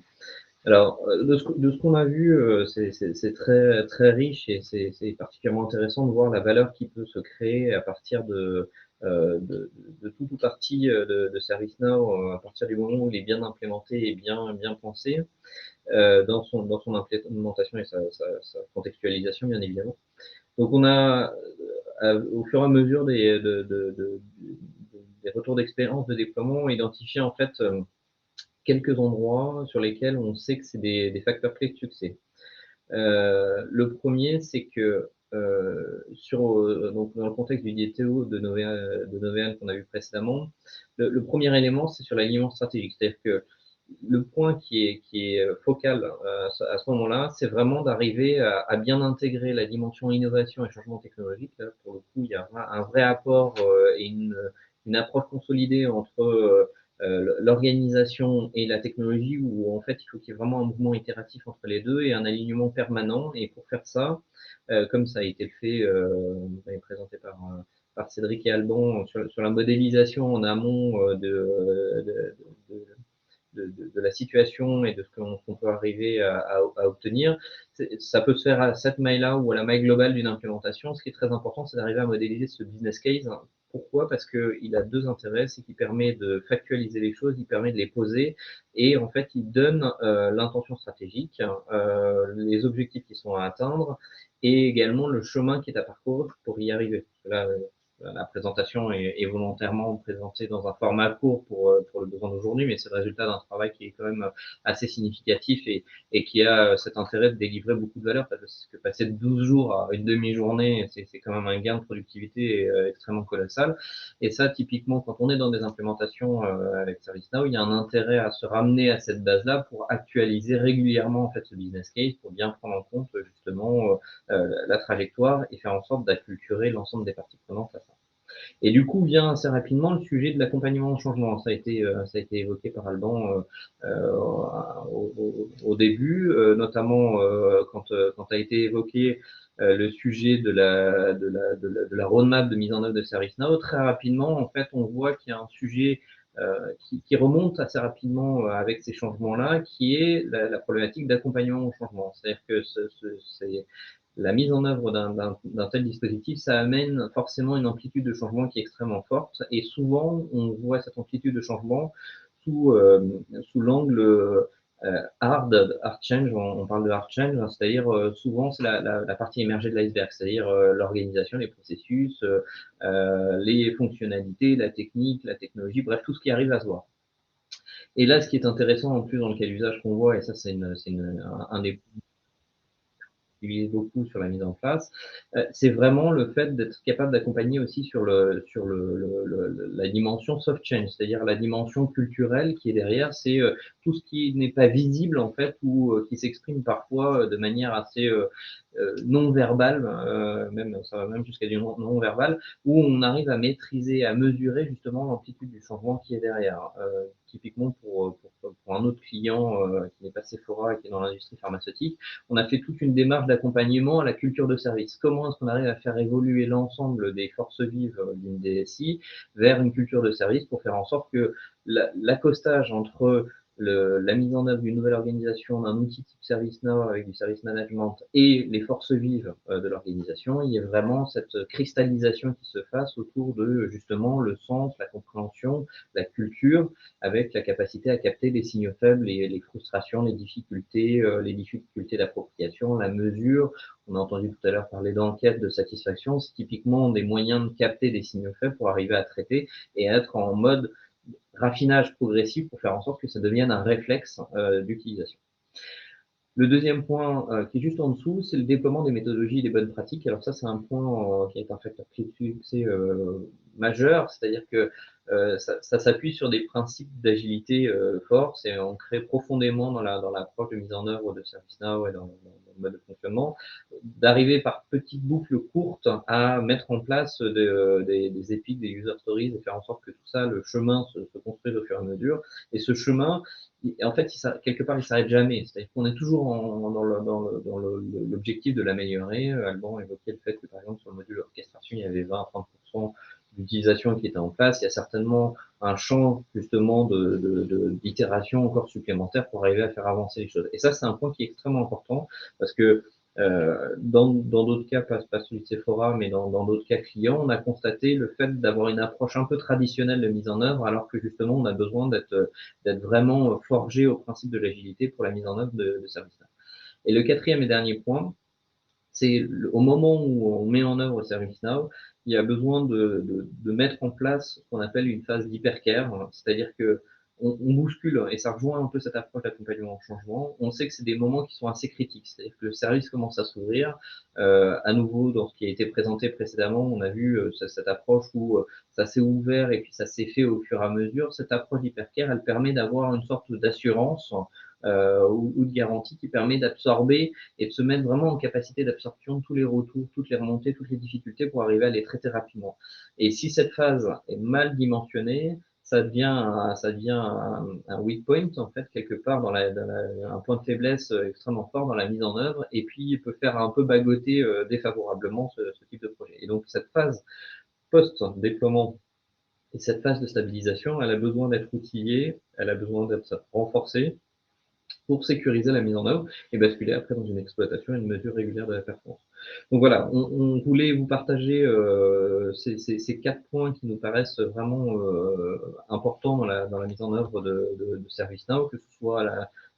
C: Alors, de ce qu'on a vu, c'est très, très riche et c'est particulièrement intéressant de voir la valeur qui peut se créer à partir de tout ou partie de ServiceNow, à partir du moment où il est bien implémenté et bien pensé dans son implémentation et sa contextualisation, bien évidemment. Donc, on a, au fur et à mesure des retours d'expérience de déploiement, identifié en fait quelques endroits sur lesquels on sait que c'est des facteurs clés de succès. Le premier, c'est que donc dans le contexte du DTO de Novéan qu'on a vu précédemment, le premier élément, c'est sur l'alignement stratégique. C'est-à-dire que le point qui est focal à ce moment-là, c'est vraiment d'arriver à bien intégrer la dimension innovation et changement technologique. Là, pour le coup, il y a un vrai apport et une approche consolidée entre l'organisation et la technologie, où en fait il faut qu'il y ait vraiment un mouvement itératif entre les deux et un alignement permanent. Et pour faire ça, comme ça a été le fait, présenté par Cédric et Alban sur la modélisation en amont de la situation et de ce qu'on peut arriver à obtenir. Ça peut se faire à cette maille-là ou à la maille globale d'une implémentation. Ce qui est très important, c'est d'arriver à modéliser ce business case. Pourquoi? Parce qu'il a deux intérêts. C'est qu'il permet de factualiser les choses, il permet de les poser et en fait, il donne l'intention stratégique, les objectifs qui sont à atteindre et également le chemin qui est à parcourir pour y arriver. Là, la présentation est volontairement présentée dans un format court pour le besoin d'aujourd'hui, mais c'est le résultat d'un travail qui est quand même assez significatif et qui a cet intérêt de délivrer beaucoup de valeur, parce que passer de 12 jours à une demi-journée, c'est quand même un gain de productivité extrêmement colossal. Et ça, typiquement, quand on est dans des implémentations avec ServiceNow, il y a un intérêt à se ramener à cette base-là pour actualiser régulièrement en fait ce business case, pour bien prendre en compte justement la trajectoire et faire en sorte d'acculturer l'ensemble des parties prenantes à ça. Et du coup vient assez rapidement le sujet de l'accompagnement au changement. Ça a été évoqué par Alban au début, notamment quand a été évoqué le sujet de la roadmap de mise en œuvre de ServiceNow. Très rapidement, en fait, on voit qu'il y a un sujet qui remonte assez rapidement avec ces changements-là, qui est la problématique d'accompagnement au changement. C'est-à-dire que c'est la mise en œuvre d'un tel dispositif, ça amène forcément une amplitude de changement qui est extrêmement forte. Et souvent, on voit cette amplitude de changement sous l'angle hard change. On parle de hard change, c'est-à-dire souvent c'est la partie émergée de l'iceberg, c'est-à-dire l'organisation, les processus, les fonctionnalités, la technique, la technologie, bref, tout ce qui arrive à se voir. Et là, ce qui est intéressant en plus dans le cas d'usage qu'on voit, et ça c'est un des beaucoup sur la mise en place, c'est vraiment le fait d'être capable d'accompagner aussi sur la dimension soft change, c'est-à-dire la dimension culturelle qui est derrière, c'est tout ce qui n'est pas visible en fait ou qui s'exprime parfois de manière assez non verbale, ça va même jusqu'à du non verbal, où on arrive à maîtriser, à mesurer justement l'amplitude du changement qui est derrière. Typiquement pour un autre client qui n'est pas Sephora et qui est dans l'industrie pharmaceutique, on a fait toute une démarche d'accompagnement à la culture de service. Comment est-ce qu'on arrive à faire évoluer l'ensemble des forces vives d'une DSI vers une culture de service pour faire en sorte que l'accostage entre la mise en œuvre d'une nouvelle organisation, d'un outil type ServiceNow avec du service management et les forces vives de l'organisation, il y a vraiment cette cristallisation qui se fasse autour de justement le sens, la compréhension, la culture, avec la capacité à capter les signaux faibles, les frustrations, les difficultés d'appropriation, la mesure. On a entendu tout à l'heure parler d'enquête de satisfaction. C'est typiquement des moyens de capter des signaux faibles pour arriver à traiter et à être en mode raffinage progressif pour faire en sorte que ça devienne un réflexe d'utilisation. Le deuxième point qui est juste en dessous, c'est le déploiement des méthodologies et des bonnes pratiques. Alors ça, c'est un point qui est un facteur clé de succès majeur, c'est-à-dire que ça s'appuie sur des principes d'agilité forts, c'est ancré profondément dans l'approche de mise en œuvre de ServiceNow et dans mode de fonctionnement, d'arriver par petites boucles courtes à mettre en place des épiques, des user stories et faire en sorte que tout ça, le chemin se construise au fur et à mesure. Et ce chemin, en fait, quelque part, il s'arrête jamais. C'est-à-dire qu'on est toujours dans l'objectif de l'améliorer. Alban évoquait le fait que, par exemple, sur le module orchestration, il y avait 20-30% d'utilisation qui était en place. Il y a certainement un champ, justement, d'itération encore supplémentaire pour arriver à faire avancer les choses. Et ça, c'est un point qui est extrêmement important parce que dans d'autres cas, pas celui de Sephora, mais dans d'autres cas clients, on a constaté le fait d'avoir une approche un peu traditionnelle de mise en œuvre, alors que justement, on a besoin d'être vraiment forgé au principe de l'agilité pour la mise en œuvre de ServiceNow. Et le quatrième et dernier point, c'est au moment où on met en œuvre ServiceNow, il y a besoin de mettre en place ce qu'on appelle une phase d'hypercare, c'est-à-dire que on bouscule, et ça rejoint un peu cette approche d'accompagnement au changement. On sait que c'est des moments qui sont assez critiques, c'est-à-dire que le service commence à s'ouvrir. À nouveau, dans ce qui a été présenté précédemment, on a vu cette approche où ça s'est ouvert et puis ça s'est fait au fur et à mesure. Cette approche d'hypercare, elle permet d'avoir une sorte d'assurance ou de garantie qui permet d'absorber et de se mettre vraiment en capacité d'absorption de tous les retours, toutes les remontées, toutes les difficultés pour arriver à les traiter rapidement. Et si cette phase est mal dimensionnée, ça devient un weak point, en fait, quelque part, un point de faiblesse extrêmement fort dans la mise en œuvre, et puis il peut faire un peu bagoter défavorablement ce type de projet. Et donc, cette phase post-déploiement et cette phase de stabilisation, elle a besoin d'être outillée, elle a besoin d'être renforcée pour sécuriser la mise en œuvre et basculer après dans une exploitation et une mesure régulière de la performance. Donc voilà, on voulait vous partager ces 4 points qui nous paraissent vraiment importants dans la mise en œuvre de ServiceNow, que ce soit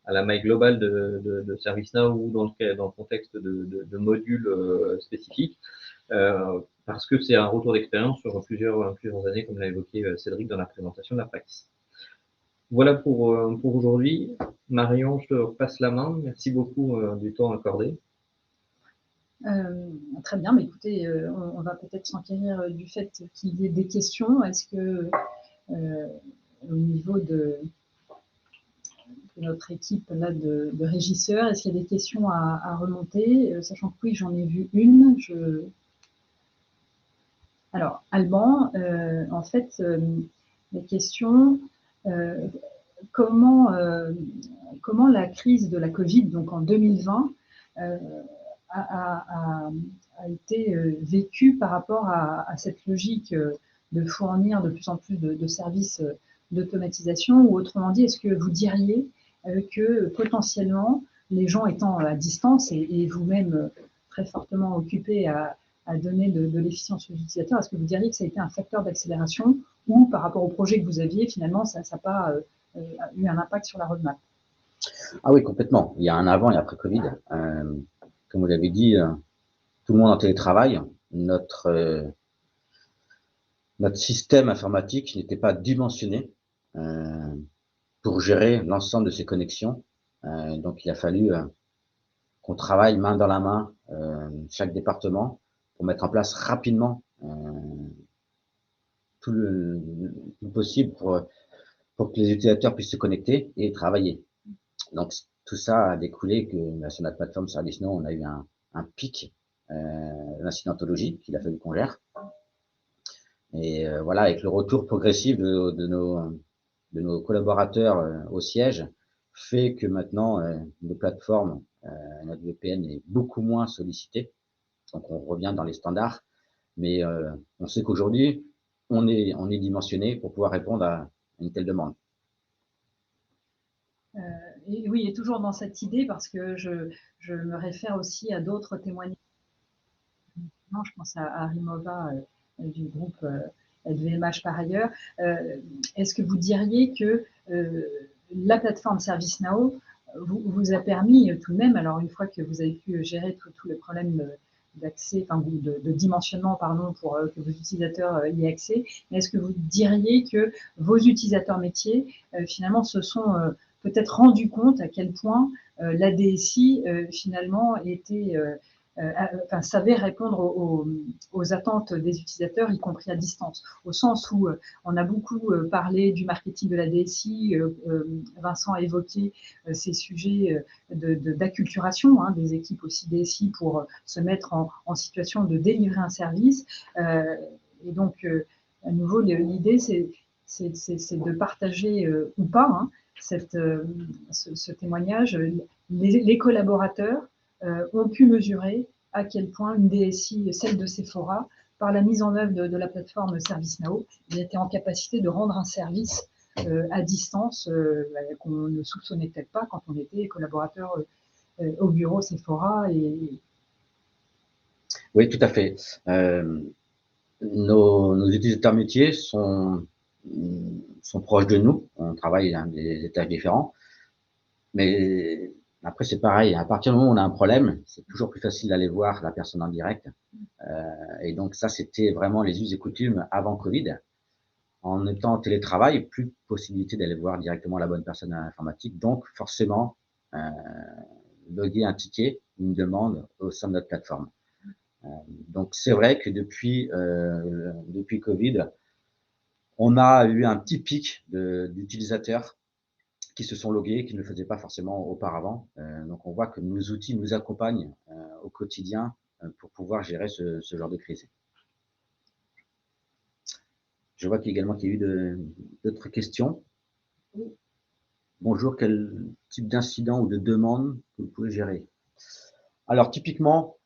C: à la maille globale de ServiceNow ou dans le contexte de modules spécifiques, parce que c'est un retour d'expérience sur plusieurs années, comme l'a évoqué Cédric dans la présentation de la practice. Voilà pour aujourd'hui. Marion, je te passe la main. Merci beaucoup du temps accordé.
A: Très bien, mais écoutez, on va peut-être s'enquérir du fait qu'il y ait des questions. Est-ce que au niveau de notre équipe là, de régisseurs, est-ce qu'il y a des questions à remonter, sachant que oui, j'en ai vu une. Alors, Alban, en fait, les questions, comment la crise de la Covid, donc en 2020, a été vécue par rapport à cette logique de fournir de plus en plus de services d'automatisation, ou autrement dit, est-ce que vous diriez que potentiellement, les gens étant à distance et vous-même très fortement occupés à donner de l'efficience aux utilisateurs, est-ce que vous diriez que ça a été un facteur d'accélération ou par rapport au projet que vous aviez, finalement, ça n'a pas eu un impact sur la roadmap?
D: Ah oui, complètement. Il y a un avant et après Covid. Comme vous l'avez dit, tout le monde en télétravail. Notre système informatique n'était pas dimensionné pour gérer l'ensemble de ces connexions. Donc, il a fallu qu'on travaille main dans la main, chaque département, pour mettre en place rapidement tout le possible pour que les utilisateurs puissent se connecter et travailler. Donc, tout ça a découlé que sur notre plateforme ServiceNow, on a eu un pic d'incidentologie qu'il a fallu qu'on gère. Et voilà, avec le retour progressif de nos collaborateurs au siège, fait que maintenant, nos plateformes, notre VPN est beaucoup moins sollicitée. Donc, on revient dans les standards. Mais on sait qu'aujourd'hui, on est dimensionné pour pouvoir répondre à une telle demande.
A: Et oui, et toujours dans cette idée, parce que je me réfère aussi à d'autres témoignages. Je pense à Rimova du groupe LVMH par ailleurs. Est-ce que vous diriez que la plateforme ServiceNow vous a permis tout de même, alors une fois que vous avez pu gérer tous les problèmes d'accès, enfin de dimensionnement, pardon, pour que vos utilisateurs y aient accès, mais est-ce que vous diriez que vos utilisateurs métiers finalement se sont peut-être rendus compte à quel point la DSI finalement était savait répondre aux attentes des utilisateurs, y compris à distance, au sens où on a beaucoup parlé du marketing de la DSI. Vincent a évoqué ces sujets d'acculturation des équipes aussi DSI pour se mettre en situation de délivrer un service. Et donc, à nouveau, l'idée, c'est de partager ou pas ce témoignage. Les collaborateurs ont pu mesurer à quel point une DSI, celle de Sephora, par la mise en œuvre de la plateforme ServiceNow, était en capacité de rendre un service à distance qu'on ne soupçonnait peut-être pas quand on était collaborateur au bureau Sephora.
D: Oui, tout à fait. Nos utilisateurs métiers sont proches de nous. On travaille dans des étages différents. Mais après, c'est pareil. À partir du moment où on a un problème, c'est toujours plus facile d'aller voir la personne en direct. Et donc, ça, c'était vraiment les us et coutumes avant Covid. En étant en télétravail, plus de possibilité d'aller voir directement la bonne personne à l'informatique. Donc, forcément, loguer un ticket, une demande au sein de notre plateforme. Donc, c'est vrai que depuis Covid, on a eu un petit pic d'utilisateurs qui se sont logués, qui ne le faisaient pas forcément auparavant. Donc, on voit que nos outils nous accompagnent au quotidien pour pouvoir gérer ce genre de crise. Je vois également qu'il y a eu d'autres questions. Bonjour, quel type d'incident ou de demande que vous pouvez gérer? Alors, typiquement,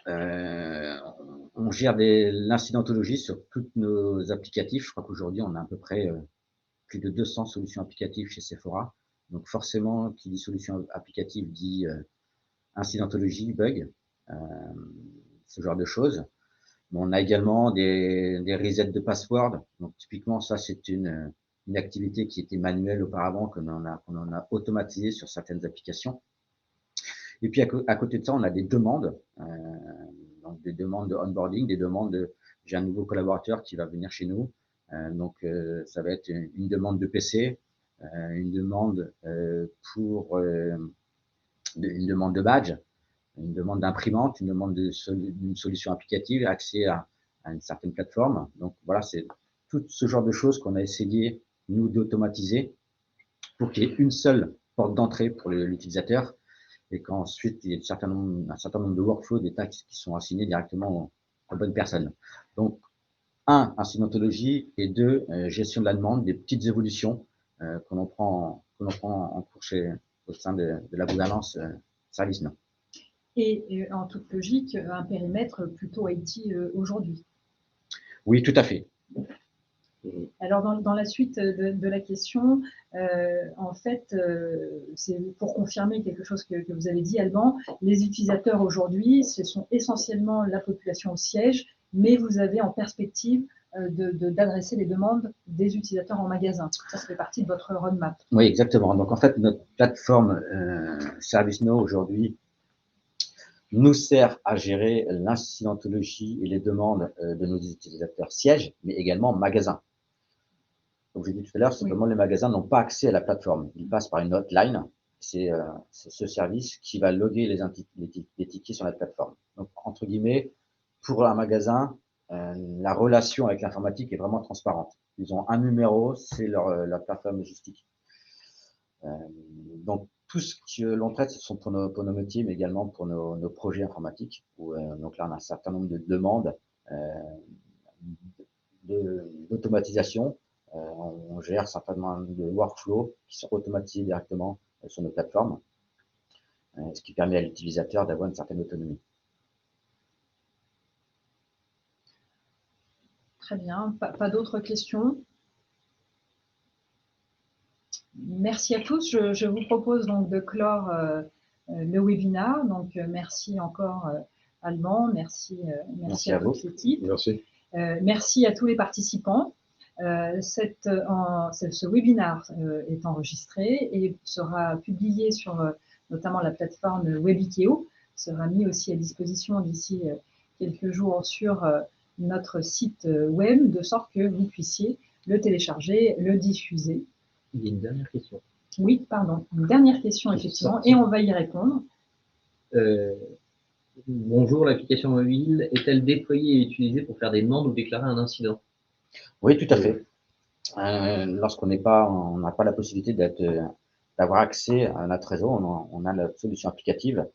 D: on gère l'incidentologie sur toutes nos applicatifs. Je crois qu'aujourd'hui, on a à peu près plus de 200 solutions applicatives chez Sephora. Donc forcément, qui dit solution applicative dit incidentologie, bug, ce genre de choses. Mais on a également des resets de password. Donc typiquement, ça, c'est une activité qui était manuelle auparavant, qu'on en a automatisé sur certaines applications. Et puis à côté de ça, on a des demandes, donc des demandes de onboarding, des demandes de j'ai un nouveau collaborateur qui va venir chez nous. Donc ça va être une demande de PC, une demande une demande de badge, une demande d'imprimante, une demande d'une solution applicative, accès à une certaine plateforme. Donc voilà, c'est tout ce genre de choses qu'on a essayé, nous, d'automatiser pour qu'il y ait une seule porte d'entrée pour l'utilisateur et qu'ensuite, il y ait un certain nombre de workflows, des tâches qui sont assignés directement aux bonnes personnes. Donc, un, incidentologie, et deux, gestion de la demande, des petites évolutions que l'on prend en cours au sein de la gouvernance ServiceNow.
A: Et en toute logique, un périmètre plutôt IT aujourd'hui.
D: Oui, tout à fait.
A: Alors, dans la suite de la question, en fait, c'est pour confirmer quelque chose que vous avez dit, Alban, les utilisateurs aujourd'hui, ce sont essentiellement la population au siège, mais vous avez en perspective d'adresser les demandes des utilisateurs en magasin. Ça fait partie de votre roadmap.
D: Oui, exactement. Donc, en fait, notre plateforme ServiceNow aujourd'hui nous sert à gérer l'incidentologie et les demandes de nos utilisateurs sièges, mais également magasins. Comme j'ai dit tout à l'heure, simplement les magasins n'ont pas accès à la plateforme. Ils passent par une hotline. C'est ce service qui va loguer les tickets sur la plateforme. Donc, entre guillemets, pour un magasin, la relation avec l'informatique est vraiment transparente. Ils ont un numéro, c'est leur plateforme logistique. Donc, tout ce que l'on traite, ce sont pour nos métiers, mais également pour nos projets informatiques. Donc là, on a un certain nombre de demandes d'automatisation. On gère certainement de workflows qui sont automatisés directement sur nos plateformes, ce qui permet à l'utilisateur d'avoir une certaine autonomie.
A: Très bien. Pas d'autres questions? Merci à tous. Je vous propose donc de clore le webinaire. Donc, merci encore, Alban. Merci à toute l'équipe.
B: Merci.
A: Merci à tous les participants. Ce webinaire est enregistré et sera publié sur notamment la plateforme Webikeo, sera mis aussi à disposition d'ici quelques jours sur notre site web, de sorte que vous puissiez le télécharger, le diffuser.
C: Il y a une dernière question.
A: Oui, pardon, une dernière question, effectivement, et on va y répondre.
C: Bonjour, l'application mobile est-elle déployée et utilisée pour faire des demandes ou déclarer un incident?
D: Oui, tout à fait. Lorsqu'on on n'a pas la possibilité d'avoir accès à notre réseau, on a la solution applicative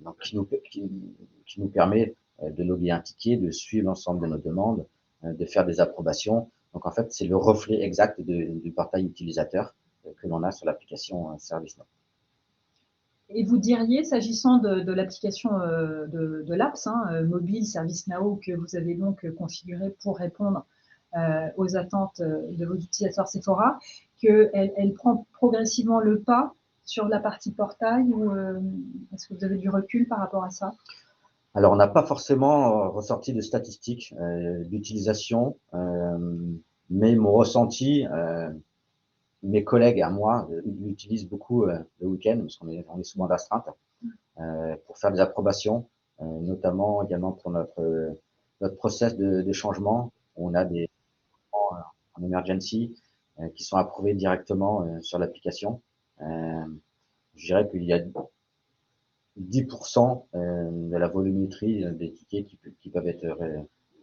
D: donc qui nous permet de loguer un ticket, de suivre l'ensemble de nos demandes, de faire des approbations. Donc en fait, c'est le reflet exact du portail utilisateur que l'on a sur l'application ServiceNow.
A: Et vous diriez, s'agissant de l'application de l'apps mobile ServiceNow que vous avez donc configuré pour répondre aux attentes de vos utilisateurs Sephora, qu'elle prend progressivement le pas sur la partie portail ou est-ce que vous avez du recul par rapport à ça?
D: Alors, on n'a pas forcément ressorti de statistiques d'utilisation, mais mon ressenti, mes collègues et à moi l'utilisent beaucoup le week-end, parce on est souvent d'astreinte, pour faire des approbations, notamment également pour notre process de changement. On a des en emergency qui sont approuvés directement sur l'application. Je dirais qu'il y a 10% de la volumétrie des tickets qui peuvent être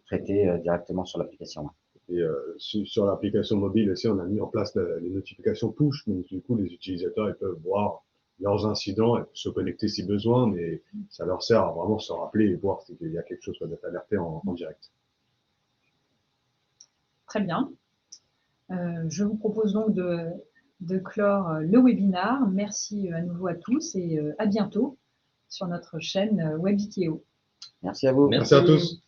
D: traités directement sur l'application.
B: Et sur l'application mobile aussi, on a mis en place les notifications push. Donc, du coup, les utilisateurs ils peuvent voir leurs incidents et se connecter si besoin, mais ça leur sert à vraiment se rappeler et voir s'il y a quelque chose qui doit être alerté en direct.
A: Très bien. Je vous propose donc de clore le webinaire. Merci à nouveau à tous et à bientôt sur notre chaîne Webikeo.
D: Merci à vous.
B: Merci à tous.